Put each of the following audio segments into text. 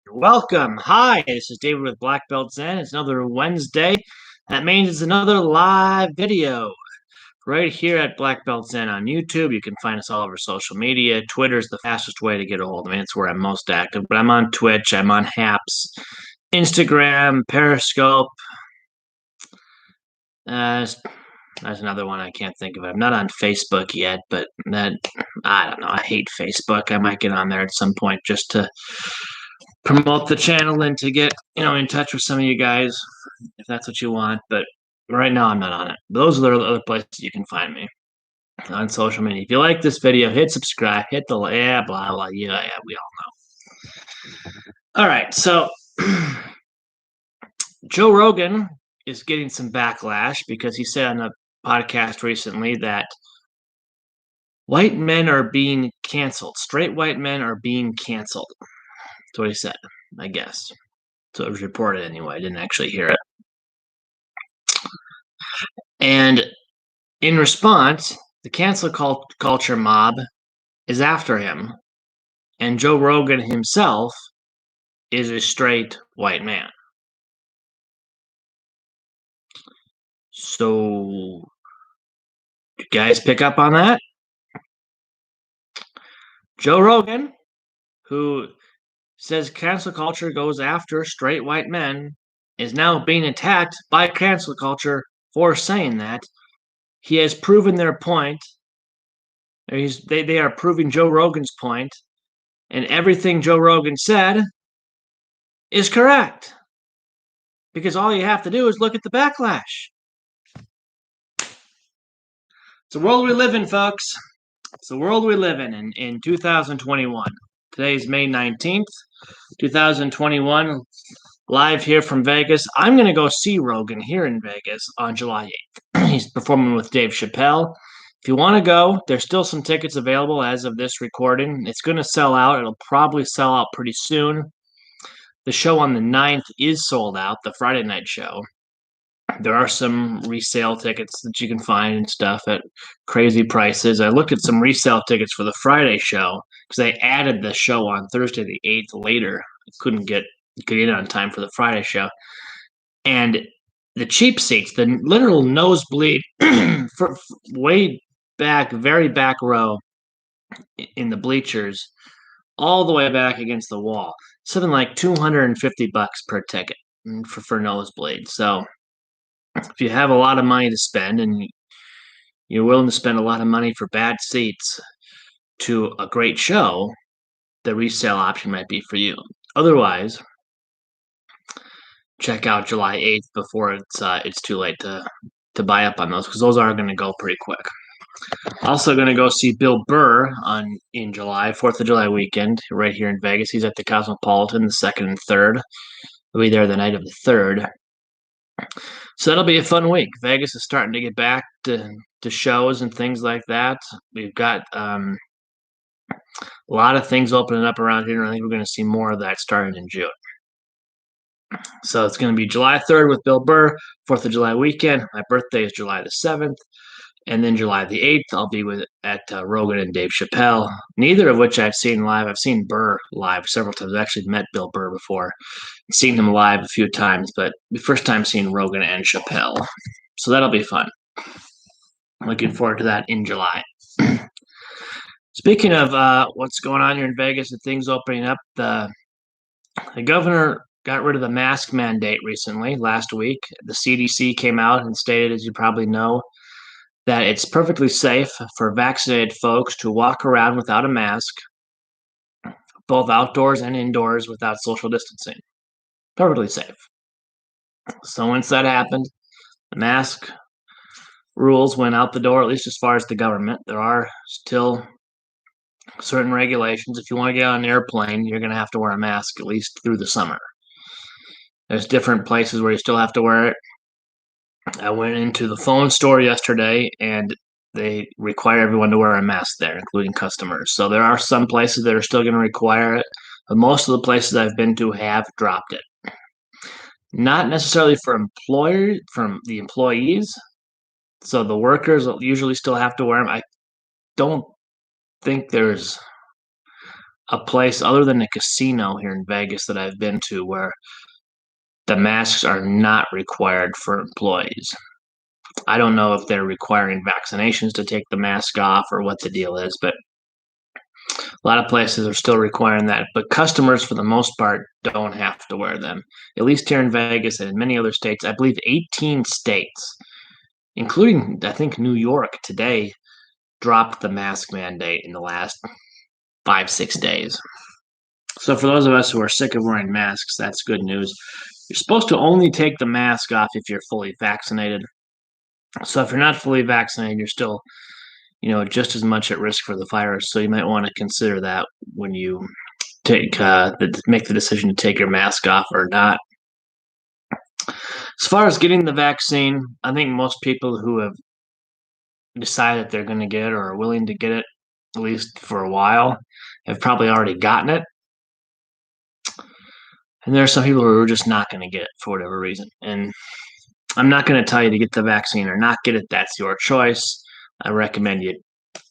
Welcome. Hi, this is David with Black Belt Zen. It's another Wednesday. That means it's another live video right here at Black Belt Zen on YouTube. You can find us all over social media. Twitter is the fastest way to get a hold of me. It's where I'm most active. But I'm on Twitch, I'm on Haps, Instagram, Periscope. There's another one I can't think of. I'm not on Facebook yet, but I don't know. I hate Facebook. I might get on there at some point just to promote the channel and to get in touch with some of you guys if that's what you want. But right now I'm not on it. Those are the other places you can find me on social media. If you like this video, hit subscribe, hit the blah blah. Yeah, we all know. All right, so Joe Rogan is getting some backlash because he said on a podcast recently that white men are being canceled. Straight white men are being canceled. That's what he said, I guess. So it was reported anyway. I didn't actually hear it. And in response, the cancel culture mob is after him. And Joe Rogan himself is a straight white man. So, you guys pick up on that? Joe Rogan, who says cancel culture goes after straight white men, is now being attacked by cancel culture for saying that. He has proven their point. They are proving Joe Rogan's point, and everything Joe Rogan said is correct. Because all you have to do is look at the backlash. It's the world we live in, folks. It's the world we live in 2021. Today is May 19th, 2021. Live here from Vegas. I'm going to go see Rogan here in Vegas on July 8th. He's performing with Dave Chappelle. If you want to go, there's still some tickets available as of this recording. It's going to sell out. It'll probably sell out pretty soon. The show on the 9th is sold out, the Friday night show. There are some resale tickets that you can find and stuff at crazy prices. I looked at some resale tickets for the Friday show because they added the show on Thursday the 8th later. I couldn't get in on time for the Friday show. And the cheap seats, the literal nosebleed for way back, very back row in the bleachers, all the way back against the wall. Something like $250 per ticket for nosebleed. So if you have a lot of money to spend and you're willing to spend a lot of money for bad seats to a great show, the resale option might be for you. Otherwise, check out July 8th before it's too late to buy up on those, because those are going to go pretty quick. Also going to go see Bill Burr in July, 4th of July weekend, right here in Vegas. He's at the Cosmopolitan, the 2nd and 3rd. He'll be there the night of the 3rd. So that'll be a fun week. Vegas is starting to get back to shows and things like that. We've got a lot of things opening up around here, and I think we're going to see more of that starting in June. So it's going to be July 3rd with Bill Burr, 4th of July weekend. My birthday is July the 7th. And then July the 8th, I'll be at Rogan and Dave Chappelle, neither of which I've seen live. I've seen Burr live several times. I've actually met Bill Burr before, seen him live a few times, but the first time seeing Rogan and Chappelle. So that'll be fun. Looking forward to that in July. Speaking of what's going on here in Vegas and things opening up, the governor got rid of the mask mandate recently, last week. The CDC came out and stated, as you probably know, that it's perfectly safe for vaccinated folks to walk around without a mask, both outdoors and indoors, without social distancing. Perfectly safe. So once that happened, the mask rules went out the door, at least as far as the government. There are still certain regulations. If you want to get on an airplane, you're going to have to wear a mask at least through the summer. There's different places where you still have to wear it. I went into the phone store yesterday, and they require everyone to wear a mask there, including customers. So there are some places that are still going to require it, but most of the places I've been to have dropped it. Not necessarily from the employees. So the workers will usually still have to wear them. I don't think there's a place other than a casino here in Vegas that I've been to where the masks are not required for employees. I don't know if they're requiring vaccinations to take the mask off or what the deal is, but a lot of places are still requiring that. But customers, for the most part, don't have to wear them. At least here in Vegas and in many other states, I believe 18 states, including, I think, New York today, dropped the mask mandate in the last 5, 6 days. So for those of us who are sick of wearing masks, that's good news. You're supposed to only take the mask off if you're fully vaccinated. So if you're not fully vaccinated, you're still, just as much at risk for the virus. So you might want to consider that when you make the decision to take your mask off or not. As far as getting the vaccine, I think most people who have decided that they're going to get it or are willing to get it, at least for a while, have probably already gotten it. And there are some people who are just not going to get it for whatever reason. And I'm not going to tell you to get the vaccine or not get it. That's your choice. I recommend you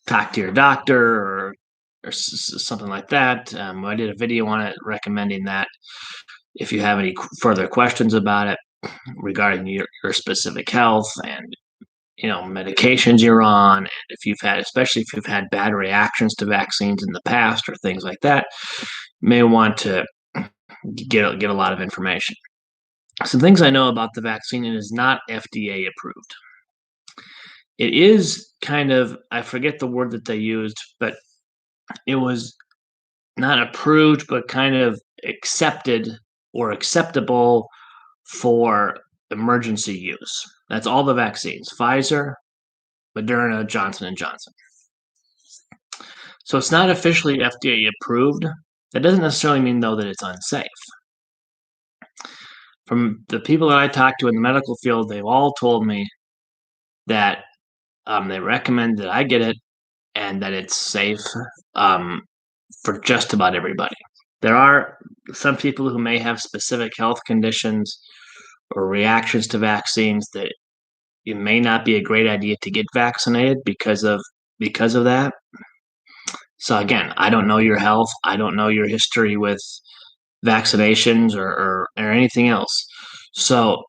talk to your doctor or something like that. I did a video on it recommending that if you have any further questions about it regarding your specific health and medications you're on, and especially if you've had bad reactions to vaccines in the past or things like that, you may want to get a lot of information. Some things I know about the vaccine: it is not FDA approved. It is kind of, I forget the word that they used, but it was not approved, but kind of accepted or acceptable for emergency use. That's all the vaccines: Pfizer, Moderna, Johnson & Johnson. So it's not officially FDA approved. That doesn't necessarily mean, though, that it's unsafe. From the people that I talked to in the medical field, they've all told me that they recommend that I get it and that it's safe for just about everybody. There are some people who may have specific health conditions or reactions to vaccines that it may not be a great idea to get vaccinated because of that. So again, I don't know your health. I don't know your history with vaccinations or anything else. So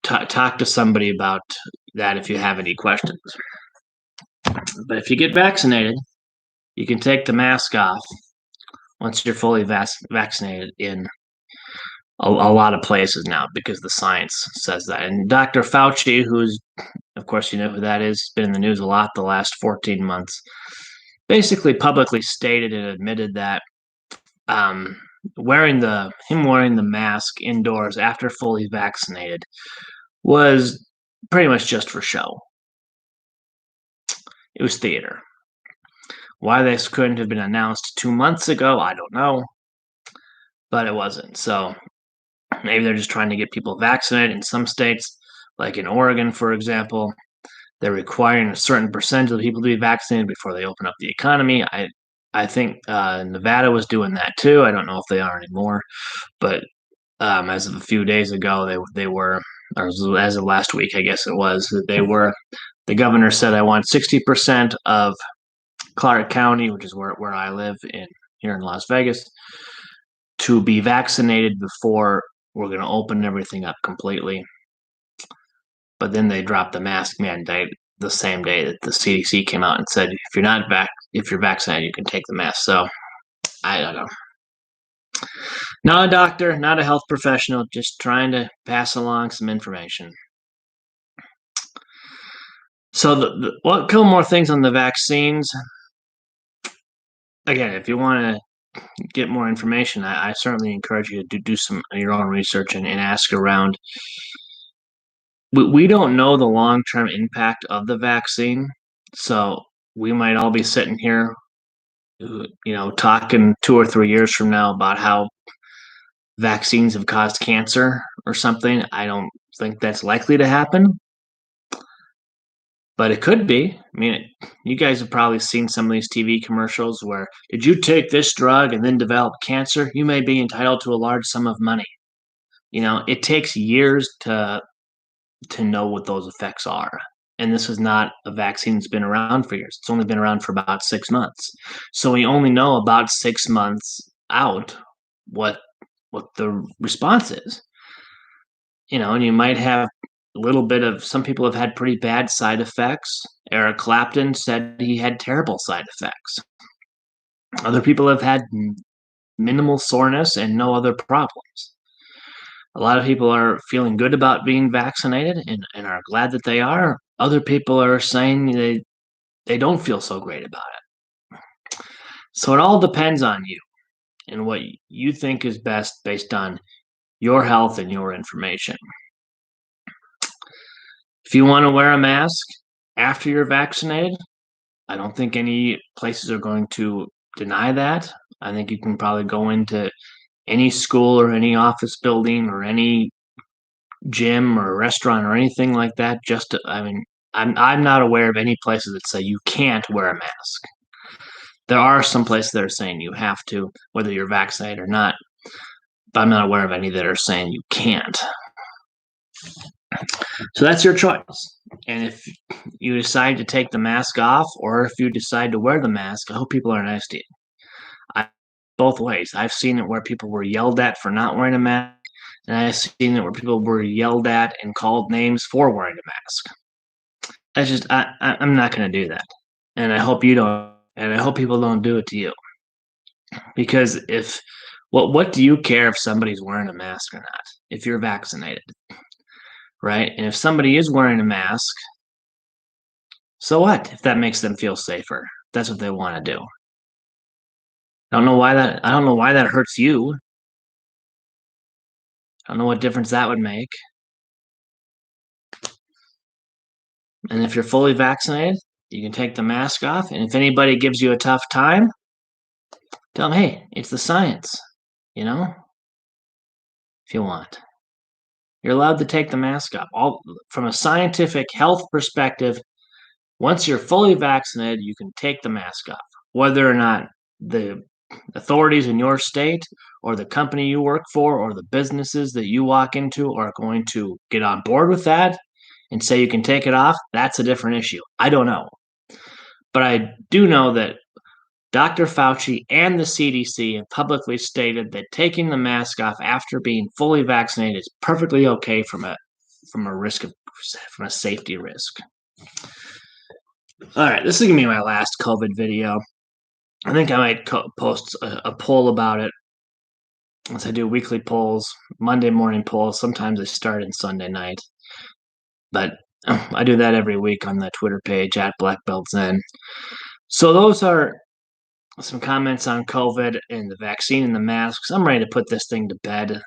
talk to somebody about that if you have any questions. But if you get vaccinated, you can take the mask off once you're fully vaccinated in a lot of places now because the science says that. And Dr. Fauci, who's, of course, you know who that is, been in the news a lot the last 14 months, basically publicly stated and admitted that wearing the mask indoors after fully vaccinated was pretty much just for show. It was theater. Why this couldn't have been announced 2 months ago, I don't know, but it wasn't. So maybe they're just trying to get people vaccinated. In some states, like in Oregon, for example, they're requiring a certain percentage of people to be vaccinated before they open up the economy. I think Nevada was doing that too. I don't know if they are anymore, but as of a few days ago, they were, or as of last week, I guess it was, they were. The governor said, "I want 60% of Clark County, which is where I live here in Las Vegas, to be vaccinated before we're going to open everything up completely." But then they dropped the mask mandate the same day that the CDC came out and said, if you're vaccinated, you can take the mask. So I don't know. Not a doctor, not a health professional, just trying to pass along some information. So a couple more things on the vaccines. Again, if you want to get more information, I certainly encourage you to do some of your own research and ask around. We don't know the long-term impact of the vaccine, so we might all be sitting here, talking 2 or 3 years from now about how vaccines have caused cancer or something. I don't think that's likely to happen, but it could be. I mean, you guys have probably seen some of these TV commercials where, did you take this drug and then develop cancer? You may be entitled to a large sum of money. It takes years to know what those effects are. and this is not a vaccine that's been around for years. It's only been around for about 6 months. So we only know about 6 months out what the response is. And you might have a little bit of, some people have had pretty bad side effects. Eric Clapton said he had terrible side effects. Other people have had minimal soreness and no other problems. A lot of people are feeling good about being vaccinated and are glad that they are. Other people are saying they don't feel so great about it. So it all depends on you and what you think is best based on your health and your information. If you want to wear a mask after you're vaccinated, I don't think any places are going to deny that. I think you can probably go into any school or any office building or any gym or restaurant or anything like that. I'm not aware of any places that say you can't wear a mask. There are some places that are saying you have to, whether you're vaccinated or not, but I'm not aware of any that are saying you can't. So that's your choice. And if you decide to take the mask off, or if you decide to wear the mask, I hope people are nice to you. Both ways. I've seen it where people were yelled at for not wearing a mask, and I've seen it where people were yelled at and called names for wearing a mask. That's just I'm not going to do that, and I hope you don't, and I hope people don't do it to you. Because what do you care if somebody's wearing a mask or not if you're vaccinated, right? And if somebody is wearing a mask, so what if that makes them feel safer? That's what they want to do. I don't know why that hurts you. I don't know what difference that would make. And if you're fully vaccinated, you can take the mask off. And if anybody gives you a tough time, tell them, hey, it's the science, if you want. You're allowed to take the mask off. From a scientific health perspective, once you're fully vaccinated, you can take the mask off. Whether or not the authorities in your state or the company you work for or the businesses that you walk into are going to get on board with that and say you can take it off, that's a different issue. I don't know. But I do know that Dr. Fauci and the CDC have publicly stated that taking the mask off after being fully vaccinated is perfectly okay from a safety risk. All right, this is gonna be my last COVID video. I think I might post a poll about it. As I do weekly polls, Monday morning polls. Sometimes I start on Sunday night, but I do that every week on the Twitter page at Black Belt Zen. So those are some comments on COVID and the vaccine and the masks. I'm ready to put this thing to bed.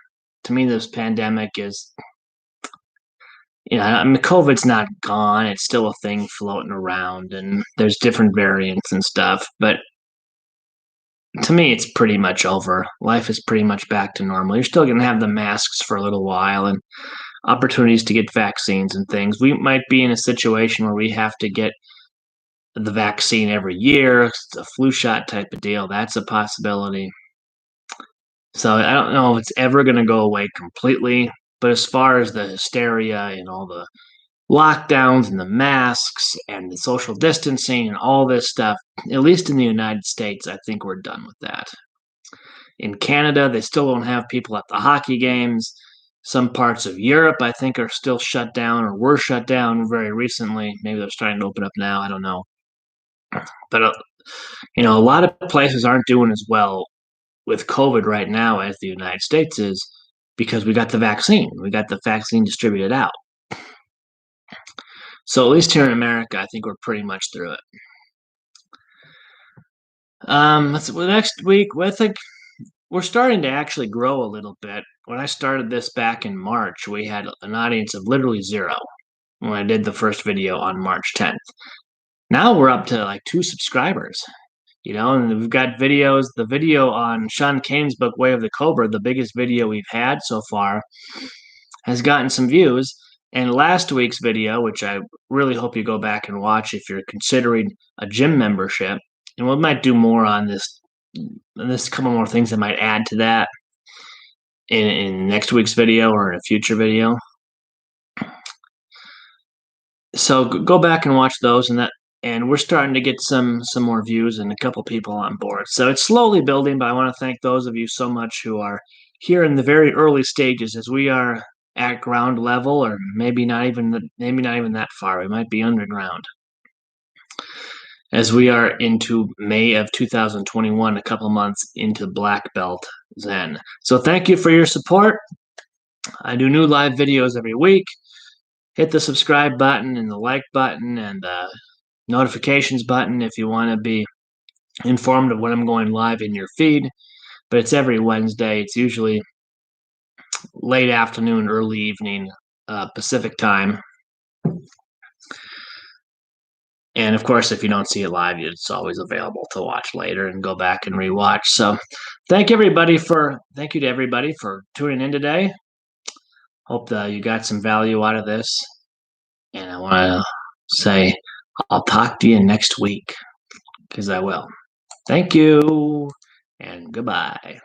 To me, this pandemic is, COVID's not gone. It's still a thing floating around, and there's different variants and stuff. But to me, it's pretty much over. Life is pretty much back to normal. You're still going to have the masks for a little while and opportunities to get vaccines and things. We might be in a situation where we have to get the vaccine every year. It's a flu shot type of deal. That's a possibility. So I don't know if it's ever going to go away completely. But as far as the hysteria and all the lockdowns and the masks and the social distancing and all this stuff, at least in the United States, I think we're done with that. In Canada, they still don't have people at the hockey games. Some parts of Europe, I think, are still shut down or were shut down very recently. Maybe they're starting to open up now. I don't know. But, a lot of places aren't doing as well with COVID right now as the United States is because we got the vaccine. We got the vaccine distributed out. So at least here in America, I think we're pretty much through it. Next week, I think we're starting to actually grow a little bit. When I started this back in March, we had an audience of literally 0 when I did the first video on March 10th. Now we're up to like 2 subscribers, and we've got videos. The video on Sean Kane's book, Way of the Cobra, the biggest video we've had so far, has gotten some views. And last week's video, which I really hope you go back and watch if you're considering a gym membership, and we might do more on this. And there's a couple more things I might add to that in next week's video or in a future video. So go back and watch those, and we're starting to get some more views and a couple people on board. So it's slowly building, but I want to thank those of you so much who are here in the very early stages, as we are at ground level, or maybe not even that far. We might be underground, as we are into May of 2021, a couple months into black belt Zen. So thank you for your support. I do new live videos every week. Hit the subscribe button and the like button and the notifications button if you want to be informed of when I'm going live in your feed. But it's every Wednesday. It's usually late afternoon, early evening, Pacific time. And of course, if you don't see it live, it's always available to watch later and go back and rewatch. So thank you to everybody for tuning in today. Hope that you got some value out of this. And I want to say I'll talk to you next week, because I will. Thank you and goodbye.